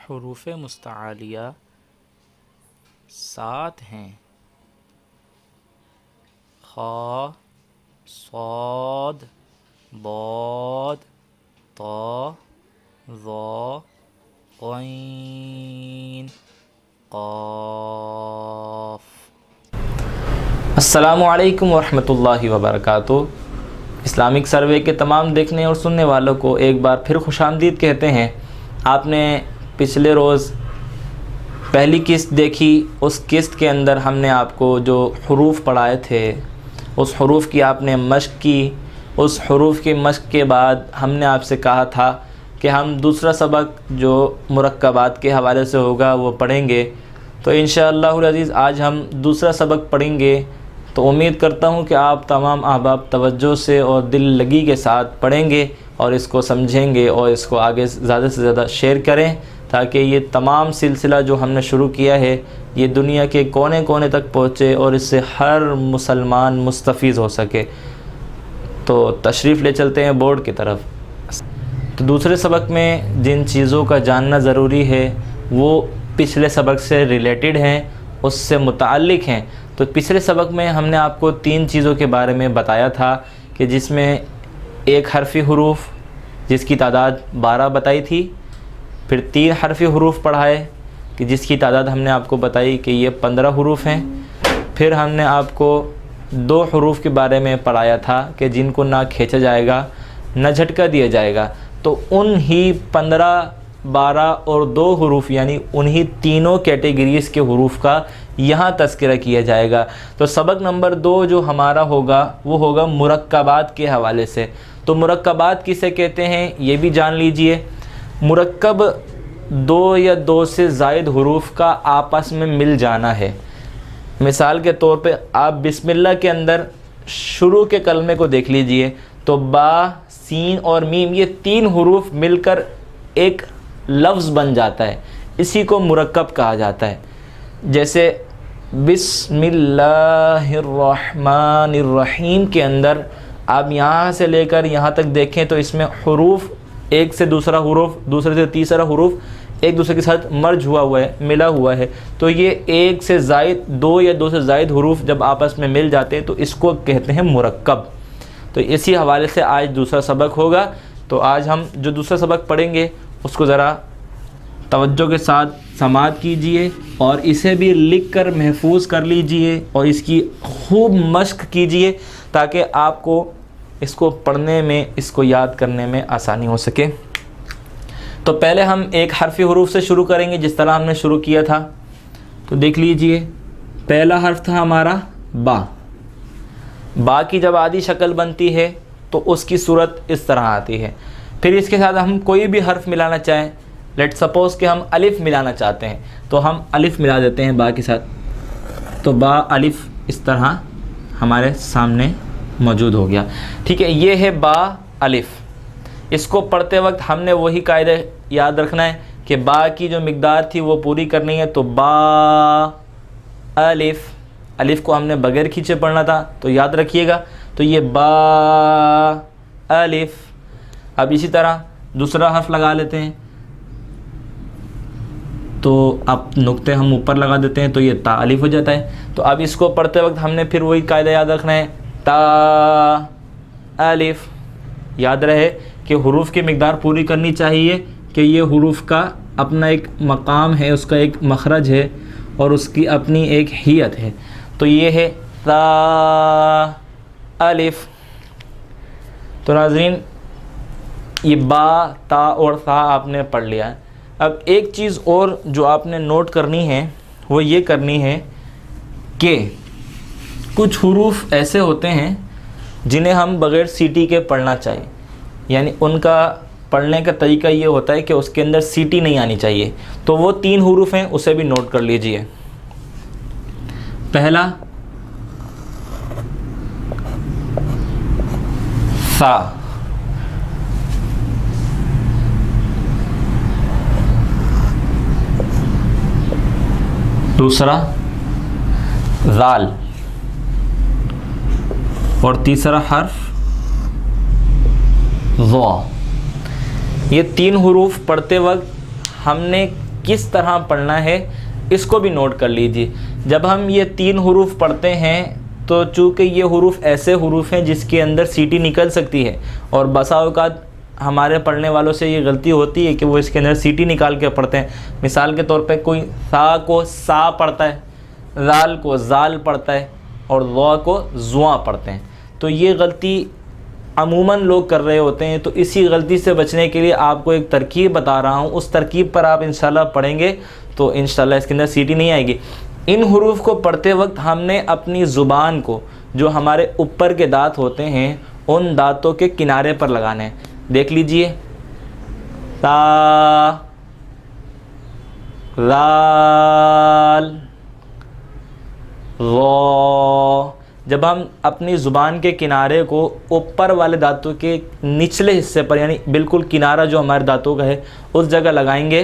हुरूफ़ मुस्तआलिया 7 हैं। खा, सौद, बौद, तो, ज़ो, ग़ैन, क़ाफ़। अस्सलामु अलैकुम वरहमतुल्लाहि वबरकातुहू। इस्लामिक सर्वे के तमाम देखने और सुनने वालों को एक बार फिर खुशामदीद कहते हैं। आपने पिछले रोज़ पहली किस्त देखी, उस किस्त के अंदर हमने आपको जो हुरूफ़ पढ़ाए थे उस हुरूफ़ की आपने मश्क की। उस हुरूफ़ की मश्क के बाद हमने आपसे कहा था कि हम दूसरा सबक जो मुरक्कबात के हवाले से होगा वो पढ़ेंगे। तो इंशाअल्लाहुल अज़ीज़ आज हम दूसरा सबक पढ़ेंगे। तो उम्मीद करता हूँ कि आप तमाम अहबाब तवज्जो से और दिल लगी के साथ पढ़ेंगे और इसको समझेंगे और इसको आगे ज़्यादा से ज़्यादा शेयर करें, ताकि ये तमाम सिलसिला जो हमने शुरू किया है ये दुनिया के कोने कोने तक पहुँचे और इससे हर मुसलमान मुस्तफ़ीज़ हो सके। तो तशरीफ़ ले चलते हैं बोर्ड की तरफ। तो दूसरे सबक में जिन चीज़ों का जानना ज़रूरी है वो पिछले सबक से रिलेटेड हैं, उससे मुताल्लिक़ हैं। तो पिछले सबक में हमने आपको 3 चीज़ों के बारे में बताया था कि जिसमें एक हरफ़ी हुरूफ़ जिसकी तादाद 12 बताई थी, फिर 3 हरफ़ी हुरूफ़ पढ़ाए कि जिसकी तादाद हमने आपको बताई कि ये 15 हुरूफ़ हैं। फिर हमने आपको 2 हुरूफ़ के बारे में पढ़ाया था कि जिनको ना खींचा जाएगा ना झटका दिया जाएगा। तो उन ही 15, 12 और 2 हुरूफ़ यानी उन्हीं तीनों कैटेगरीज़ के हुरूफ़ का यहाँ तज़किरा किया जाएगा। तो सबक नंबर 2 जो हमारा होगा वो होगा मुरक्कबात के हवाले से। तो मुरक्कबात किसे कहते हैं ये भी जान लीजिए। मुरक्कब 2 या 2 से ज़ायद हुरूफ़ का आपस में मिल जाना है। मिसाल के तौर पे आप बिस्मिल्लाह के अंदर शुरू के कलमे को देख लीजिए तो बा, सीन और मीम ये 3 हुरूफ़ मिलकर एक लफ्ज़ बन जाता है, इसी को मुरक्कब कहा जाता है। जैसे बिस्मिल्लाहिर्रहमानिर्रहीम के अंदर आप यहाँ से लेकर यहाँ तक देखें तो इसमें हुरूफ़ एक से दूसरा हुरूफ़, दूसरे से तीसरा हुरूफ़ एक दूसरे के साथ मर्ज हुआ है, मिला हुआ है। तो ये एक से ज़ायद 2 या 2 से ज़ायद हुरूफ़ जब आपस में मिल जाते हैं तो इसको कहते हैं मुरक्कब। तो इसी हवाले से आज दूसरा सबक होगा। तो आज हम जो दूसरा सबक पढ़ेंगे उसको ज़रा तवज्जो के साथ समाअत कीजिए और इसे भी लिख कर महफूज कर लीजिए और इसकी खूब मश्क कीजिए ताकि आपको इसको पढ़ने में, इसको याद करने में आसानी हो सके। तो पहले हम एक हरफ़ी हुरूफ़ से शुरू करेंगे जिस तरह हमने शुरू किया था। तो देख लीजिए, पहला हर्फ था हमारा बा। बा की जब आधी शक्ल बनती है तो उसकी सूरत इस तरह आती है। फिर इसके साथ हम कोई भी हर्फ मिलाना चाहें, लेट सपोज़ कि हम अलिफ़ मिलाना चाहते हैं तो हम अलिफ़ मिला देते हैं बा के साथ। तो बा अलिफ़ इस तरह हमारे सामने मौजूद हो गया। ठीक है, ये है बा अलिफ़। इसको पढ़ते वक्त हमने वही कायदा याद रखना है कि बा की जो मिक़दार थी वो पूरी करनी है। तो बा अलिफ़, अलिफ़ को हमने बग़ैर खींचे पढ़ना था तो याद रखिएगा। तो ये बा अलिफ़। अब इसी तरह दूसरा हर्फ लगा लेते हैं तो अब नुक्ते हम ऊपर लगा देते हैं तो ये ता अलिफ़ हो जाता है। तो अब इसको पढ़ते वक्त हमने फिर वही कायदा याद रखना है, ता अलिफ़। याद रहे कि हुरूफ़ की मिक़दार पूरी करनी चाहिए कि ये हुरूफ़ का अपना एक मकाम है, उसका एक मखरज है और उसकी अपनी एक हियत है। तो ये है ता अलिफ़। तो नाज़रीन ये बा, ता और सा आपने पढ़ लिया है। अब एक चीज़ और जो आपने नोट करनी है वो ये करनी है कि कुछ हुरूफ़ ऐसे होते हैं जिन्हें हम बग़ैर सीटी के पढ़ना चाहिए, यानी उनका पढ़ने का तरीका ये होता है कि उसके अंदर सीटी नहीं आनी चाहिए। तो वो 3 हुरूफ़ हैं, उसे भी नोट कर लीजिए। पहला सा, दूसरा ज़ाल और तीसरा हर्फ ज़ा। ये 3 हुरूफ पढ़ते वक्त हमने किस तरह पढ़ना है इसको भी नोट कर लीजिए। जब हम ये 3 हरूफ पढ़ते हैं तो चूँकि ये हरूफ ऐसे हरूफ हैं जिसके अंदर सीटी निकल सकती है, और बसा औकात हमारे पढ़ने वालों से ये गलती होती है कि वो इसके अंदर सीटी निकाल के पढ़ते हैं। मिसाल के तौर पे कोई सा को सा पढ़ता है, जाल को जाल पढ़ता है और ज़ा को ज़ुआ पढ़ते हैं। तो ये गलती अमूमन लोग कर रहे होते हैं। तो इसी गलती से बचने के लिए आपको एक तरकीब बता रहा हूँ, उस तरकीब पर आप इंशाल्लाह पढ़ेंगे तो इंशाल्लाह इसके अंदर सीटी नहीं आएगी। इन हरूफ को पढ़ते वक्त हमने अपनी ज़ुबान को, जो हमारे ऊपर के दांत होते हैं, उन दांतों के किनारे पर लगाने हैं। देख लीजिए, ता, लाल, ज़ा। जब हम अपनी ज़ुबान के किनारे को ऊपर वाले दांतों के निचले हिस्से पर, यानी बिल्कुल किनारा जो हमारे दांतों का है उस जगह लगाएंगे,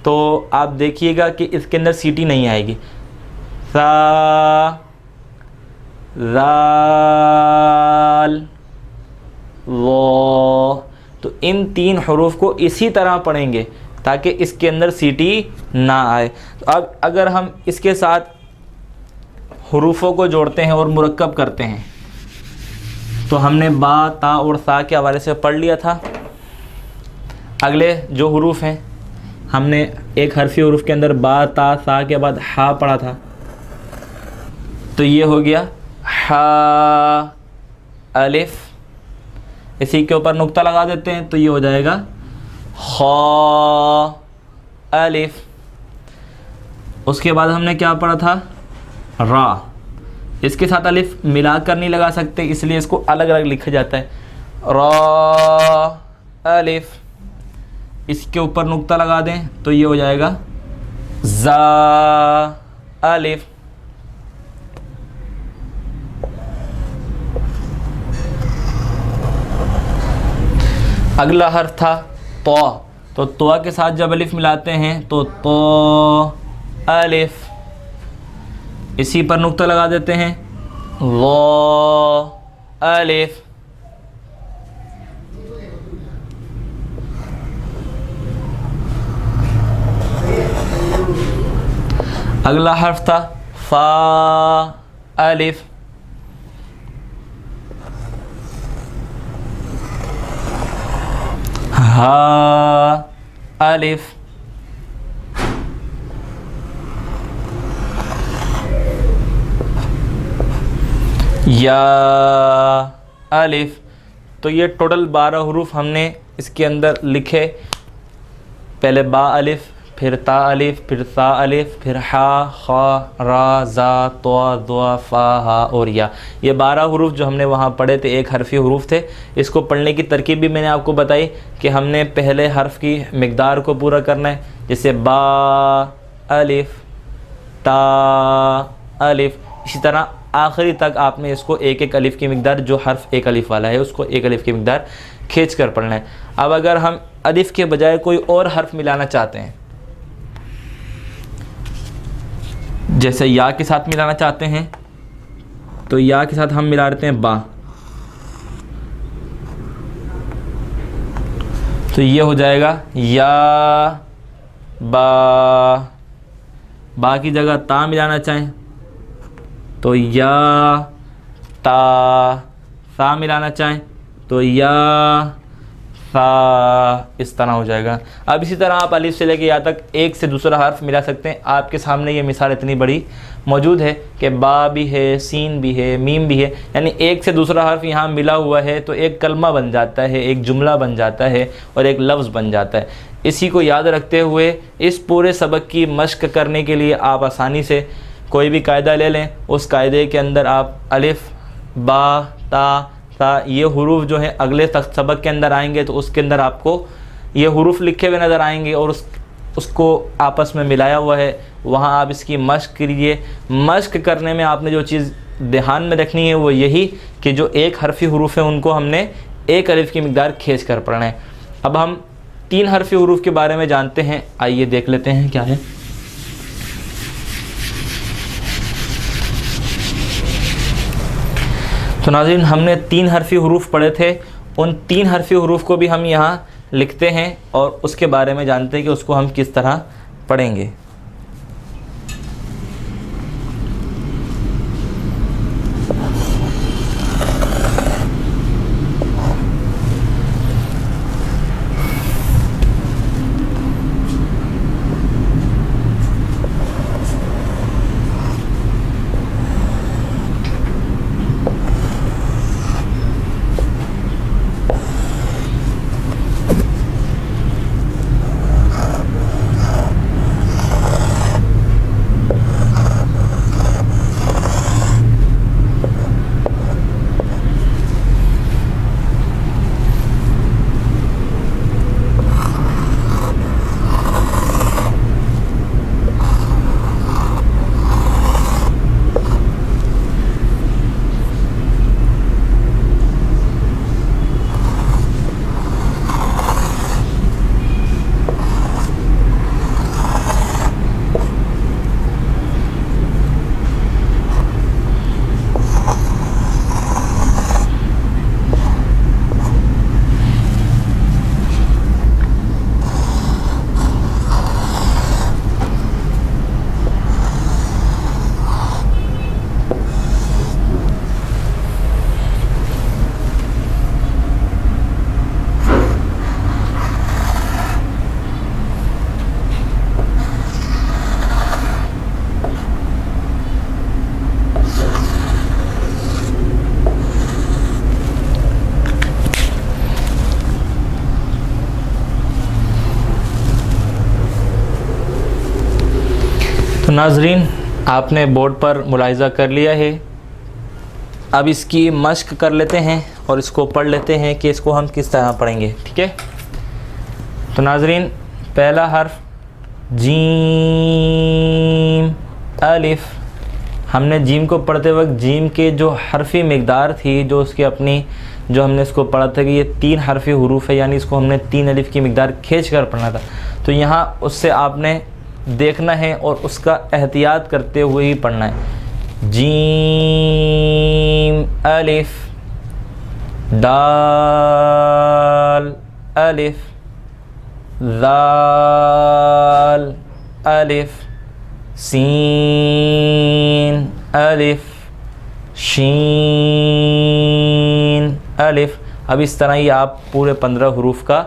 तो आप देखिएगा कि इसके अंदर सीटी नहीं आएगी। सा, ज़ाल, ज़ा। तो इन 3 हरूफ को इसी तरह पढ़ेंगे ताकि इसके अंदर सीटी ना आए। तो अब अगर हम इसके साथ हरूफों को जोड़ते हैं और मुरक्कब करते हैं, तो हमने बा, ता और सा के हवाले से पढ़ लिया था। अगले जो हरूफ हैं, हमने एक हरफी हरूफ के अंदर बा, ता, सा के बाद हा पढ़ा था। तो ये हो गया हा, अलिफ। इसी के ऊपर नुक्ता लगा देते हैं तो ये हो जाएगा खा, अलिफ। उसके बाद हमने क्या पढ़ा था, रा। इसके साथ अलिफ मिलाकर नहीं लगा सकते, इसलिए इसको अलग अलग लिखा जाता है। रा, अलिफ। इसके ऊपर नुक्ता लगा दें तो ये हो जाएगा जा, अलिफ। अगला हर्फ था तो। तो तोआ के साथ जब अलिफ मिलाते हैं तो अलिफ। इसी पर नुक्ता लगा देते हैं, वो, अलिफ। अगला हर्फ था फा, अलिफ। हा, अलिफ। या, अलिफ। तो ये टोटल 12 हरूफ हमने इसके अंदर लिखे। पहले बा अलिफ, फिर ता अलिफ, फिर सा अलिफ, फिर हा, खा, रा, जा, तोआ, दुआ, फा, हा और या। ये 12 हरूफ जो हमने वहाँ पढ़े थे, एक हरफी हरूफ थे। इसको पढ़ने की तरकीब भी मैंने आपको बताई कि हमने पहले हर्फ की मिक़दार को पूरा करना है, जैसे बा अलिफ, ता अलिफ। इसी तरह आखिरी तक आपने इसको एक एक अलिफ की मिक़दार, जो हर्फ एक अलिफ वाला है उसको एक अलिफ की मिक़दार खींच कर पढ़ना है। अब अगर हम अलिफ के बजाय कोई और हर्फ मिलाना चाहते हैं, जैसे या के साथ मिलाना चाहते हैं, तो या के साथ हम मिला देते हैं बा। तो ये हो जाएगा या, बा की जगह ता मिलाना चाहें तो या, सा मिलाना चाहें तो या, सा। इस तरह हो जाएगा। अब इसी तरह आप अलिफ से लेके या तक एक से दूसरा हर्फ मिला सकते हैं। आपके सामने ये मिसाल इतनी बड़ी मौजूद है कि बा भी है, सीन भी है, मीम भी है, यानी एक से दूसरा हर्फ यहाँ मिला हुआ है तो एक कलमा बन जाता है, एक जुमला बन जाता है और एक लफ्ज़ बन जाता है। इसी को याद रखते हुए इस पूरे सबक की मश्क करने के लिए आप आसानी से कोई भी कायदा ले लें। उस कायदे के अंदर आप अलिफ, बा, ता, ये हुरूफ जो है अगले सबक के अंदर आएंगे तो उसके अंदर आपको ये हुरूफ लिखे हुए नज़र आएंगे और उसको आपस में मिलाया हुआ है। वहाँ आप इसकी मश्क कीजिए। मश्क करने में आपने जो चीज़ ध्यान में रखनी है वो यही कि जो एक हरफी हुरूफ है उनको हमने एक अलिफ की मिक़दार खींच कर पढ़ना है। अब हम 3 हरफी हुरूफ के बारे में जानते हैं, आइए देख लेते हैं क्या है। तो नाज़रीन, हमने 3 हरफी हुरूफ पढ़े थे। उन 3 हरफी हुरूफ को भी हम यहाँ लिखते हैं और उसके बारे में जानते हैं कि उसको हम किस तरह पढ़ेंगे। तो नाजरीन, आपने बोर्ड पर मुलाहिज़ा कर लिया है। अब इसकी मश्क कर लेते हैं और इसको पढ़ लेते हैं कि इसको हम किस तरह पढ़ेंगे। ठीक है, तो नाजरीन, पहला हर्फ जीम अलिफ। हमने जीम को पढ़ते वक्त जीम के जो हरफी मिकदार थी, जो उसकी अपनी, जो हमने इसको पढ़ा था कि ये 3 हरफी हुरूफ है, यानी इसको हमने 3 अलिफ की मिकदार खींच कर पढ़ना था। तो यहाँ उससे आपने देखना है और उसका एहतियात करते हुए ही पढ़ना है। जीम अलिफ, दाल अलिफ, दाल अलिफ, सीन अलिफ, शीन अलिफ। अब इस तरह ही आप पूरे 15 हुरूफ का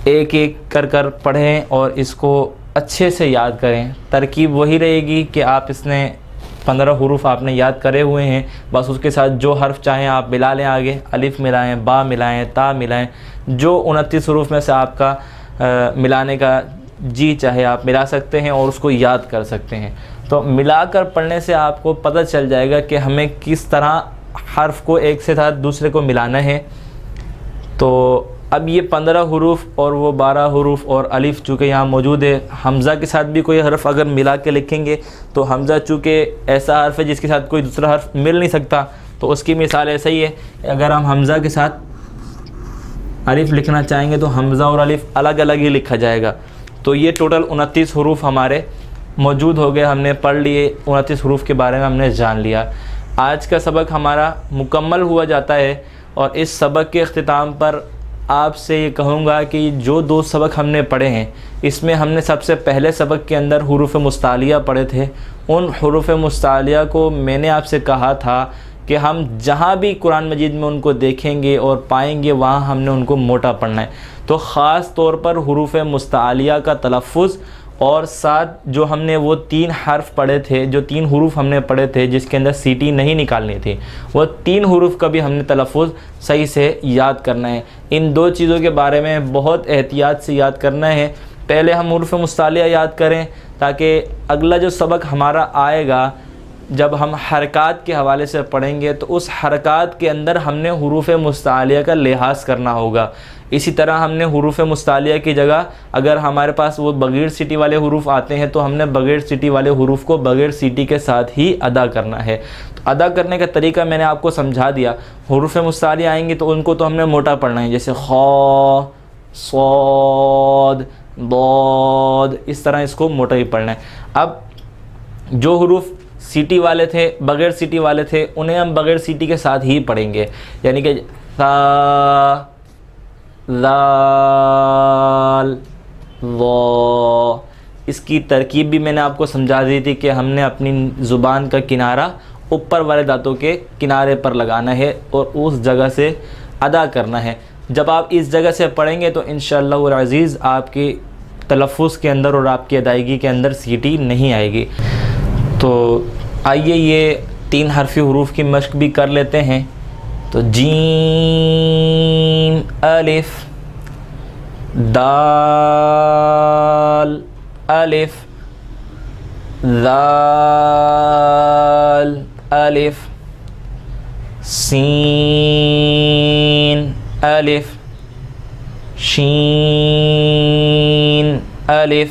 एक एक कर कर पढ़ें और इसको अच्छे से याद करें। तरकीब वही रहेगी कि आप इसने 15 हुरूफ आपने याद करे हुए हैं, बस उसके साथ जो हर्फ चाहें आप मिला लें, आगे अलिफ मिलाएं, बा मिलाएं, ता मिलाएं, जो 29 हुरूफ में से आपका मिलाने का जी चाहे आप मिला सकते हैं और उसको याद कर सकते हैं। तो मिलाकर पढ़ने से आपको पता चल जाएगा कि हमें किस तरह हर्फ को एक से साथ दूसरे को मिलाना है। तो अब ये 15 हुरूफ और वो 12 हुरूफ और अलिफ चूँकि यहाँ मौजूद है, हमज़ा के साथ भी कोई हर्फ अगर मिला के लिखेंगे तो हमज़ा चूँकि ऐसा हर्फ है जिसके साथ कोई दूसरा हर्फ मिल नहीं सकता, तो उसकी मिसाल ऐसा ही है। अगर हम हमज़ा के साथ अलिफ लिखना चाहेंगे तो हमज़ा और अलिफ अलग अलग ही लिखा जाएगा। तो ये टोटल 29 हुरूफ हमारे मौजूद हो गए, हमने पढ़ लिए, 29 हुरूफ के बारे में हमने जान लिया। आज का सबक हमारा मुकम्मल हुआ जाता है और इस सबक के अख्तिताम पर आपसे ये कहूँगा कि जो 2 सबक हमने पढ़े हैं, इसमें हमने सबसे पहले सबक के अंदर हुरूफ मुस्तालिया पढ़े थे। उन हुरूफ मुस्तालिया को मैंने आपसे कहा था कि हम जहाँ भी कुरान मजीद में उनको देखेंगे और पाएंगे वहाँ हमने उनको मोटा पढ़ना है। तो ख़ास तौर पर हुरूफ मुस्तालिया का तलफ़्फ़ुज़ और साथ जो हमने वो 3 हर्फ पढ़े थे, जो 3 हुरूफ हमने पढ़े थे जिसके अंदर सीटी नहीं निकालनी थी, वो 3 हुरूफ का भी हमने तलफ़्फ़ुज़ सही से याद करना है। इन 2 चीज़ों के बारे में बहुत एहतियात से याद करना है। पहले हम हुरूफ मुस्तालिया याद करें ताकि अगला जो सबक हमारा आएगा, जब हम हरकात के हवाले से पढ़ेंगे तो उस हरकात के अंदर हमने हुरूफ मुस्तालिया का लिहाज करना होगा। इसी तरह हमने हुरूफ मुस्तालिया की जगह अगर हमारे पास वो बग़ैर सीटी वाले हुरूफ आते हैं तो हमने बग़ैर सीटी वाले हुरूफ को बग़ैर सीटी के साथ ही अदा करना है। तो अदा करने का तरीका मैंने आपको समझा दिया। हुरूफ मुस्तालिया आएंगे तो उनको तो हमने मोटा पढ़ना है, जैसे खौ, सौद, दौद, इस तरह इसको मोटा ही पढ़ना है। अब जो हुरूफ सीटी वाले थे, बग़ैर सीटी वाले थे, उन्हें हम बग़ैर सीटी के साथ ही पढ़ेंगे, यानी कि सा, लाल, ज़ा। इसकी तरकीब भी मैंने आपको समझा दी थी कि हमने अपनी ज़ुबान का किनारा ऊपर वाले दांतों के किनारे पर लगाना है और उस जगह से अदा करना है। जब आप इस जगह से पढ़ेंगे तो इंशाअल्लाह वल अज़ीज़ आपकी तलफ़्फ़ुज़ के अंदर और आपकी अदायगी के अंदर सीटी नहीं आएगी। तो आइए ये 3 हरफ़ी हुरूफ़ की मश्क भी कर लेते हैं। तो जीम अलिफ, दाल अलिफ, ज़ाल अलिफ, सीन अलिफ, शीन अलिफ,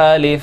अलिफ,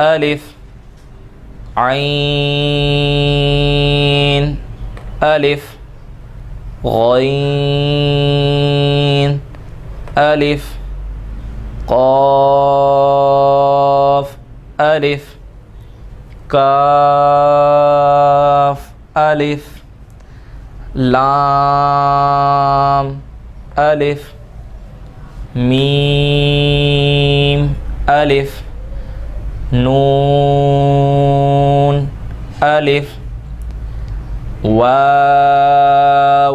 अलिफ, आइन अलिफ, गईन अलिफ, क़ाफ अलिफ, काफ अलिफ, लाम अलिफ, मीम अलिफ, नून अलिफ, वाव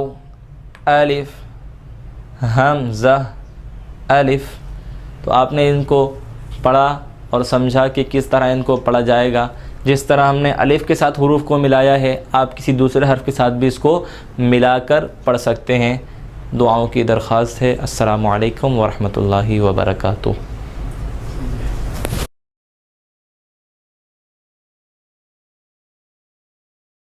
अलिफ, हमज़ा अलिफ। तो आपने इनको पढ़ा और समझा कि किस तरह इनको पढ़ा जाएगा। जिस तरह हमने अलिफ़ के साथ हुरूफ़ को मिलाया है, आप किसी दूसरे हर्फ़ के साथ भी इसको मिलाकर पढ़ सकते हैं। दुआओं की दरख्वास्त है। अस्सलामु अलैकुम व रहमतुल्लाहि व बरकातुहू।